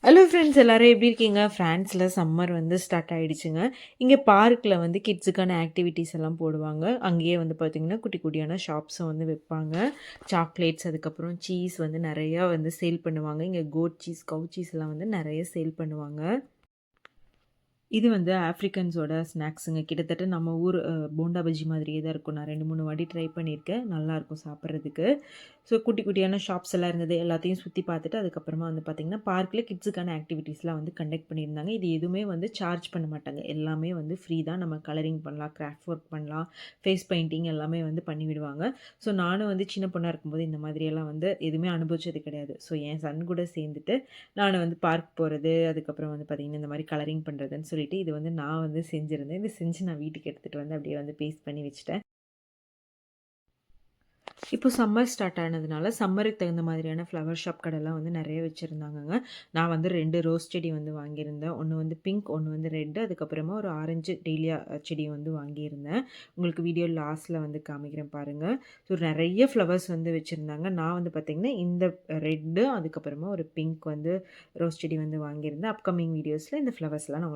Hello friends எல்லாரும் எப்படி இருக்கீங்க? ஃப்ரான்ஸில் சம்மர் வந்து ஸ்டார்ட் ஆகிடுச்சுங்க. இங்கே பார்க்கில் வந்து கிட்ஸுக்கான ஆக்டிவிட்டீஸ் எல்லாம் போடுவாங்க. அங்கேயே வந்து பார்த்திங்கன்னா குட்டி குட்டியான ஷாப்ஸும் வந்து வைப்பாங்க. சாக்லேட்ஸ் அதுக்கப்புறம் சீஸ் வந்து நிறையா வந்து சேல் பண்ணுவாங்க. இங்கே கோட் சீஸ் கவு சீஸ்லாம் வந்து நிறைய சேல் பண்ணுவாங்க. இது வந்து ஆஃப்ரிக்கன்ஸோட ஸ்நாக்ஸுங்க. கிட்டத்தட்ட நம்ம ஊர் போண்டா பஜ்ஜி மாதிரியே தான் இருக்கும். நான் 2, 3 வாட்டி ட்ரை பண்ணியிருக்கேன். நல்லாயிருக்கும் சாப்பிட்றதுக்கு. ஸோ குட்டி குட்டியான ஷாப்ஸ் எல்லாம் இருந்தது. எல்லாத்தையும் சுற்றி பார்த்துட்டு அதுக்கப்புறமா வந்து பார்த்திங்கன்னா, பார்க்கில் கிட்ஸுக்கான ஆக்டிவிட்டீஸ்லாம் வந்து கண்டக்ட் பண்ணியிருந்தாங்க. இது எதுவுமே வந்து சார்ஜ் பண்ண மாட்டாங்க. எல்லாமே வந்து ஃப்ரீ தான். நம்ம கலரிங் பண்ணலாம், கிராஃப்ட் ஒர்க் பண்ணலாம், ஃபேஸ் பெயிண்டிங் எல்லாமே வந்து பண்ணி விடுவாங்க. ஸோ நானும் வந்து சின்ன பொண்ணாக இருக்கும்போது இந்த மாதிரியெல்லாம் வந்து எதுவுமே அனுபவிச்சது கிடையாது. ஸோ என் சன் கூட சேர்ந்துட்டு நான் வந்து பார்க் போகிறது, அதுக்கப்புறம் வந்து பார்த்திங்கன்னா இந்த மாதிரி கலரிங் பண்ணுறதுன்னு சொல்லிட்டு இது வந்து நான் வந்து செஞ்சுருந்தேன். இது செஞ்சு நான் வீட்டுக்கு எடுத்துகிட்டு வந்து அப்படியே வந்து பேஸ்ட் பண்ணி வச்சுட்டேன். இப்போ சம்மர் ஸ்டார்ட் ஆனதுனால சம்மருக்கு தகுந்த மாதிரியான ஃப்ளவர் ஷாப் கடைலாம் வந்து நிறைய வச்சுருந்தாங்கங்க. நான் வந்து 2 ரோஸ் செடி வந்து வாங்கியிருந்தேன். ஒன்று வந்து பிங்க், ஒன்று வந்து ரெட், அதுக்கப்புறமா ஒரு ஆரஞ்சு டெய்லியா செடி வந்து வாங்கியிருந்தேன். உங்களுக்கு வீடியோ லாஸ்ட்டில் வந்து காமிக்கிறேன் பாருங்கள். ஸோ நிறைய ஃப்ளவர்ஸ் வந்து வச்சுருந்தாங்க. நான் வந்து பார்த்திங்கன்னா இந்த ரெட்டு அதுக்கப்புறமா ஒரு பிங்க் வந்து ரோஸ் செடி வந்து வாங்கியிருந்தேன். அப்கமிங் வீடியோஸில் இந்த ஃப்ளவர்ஸ்லாம் நான்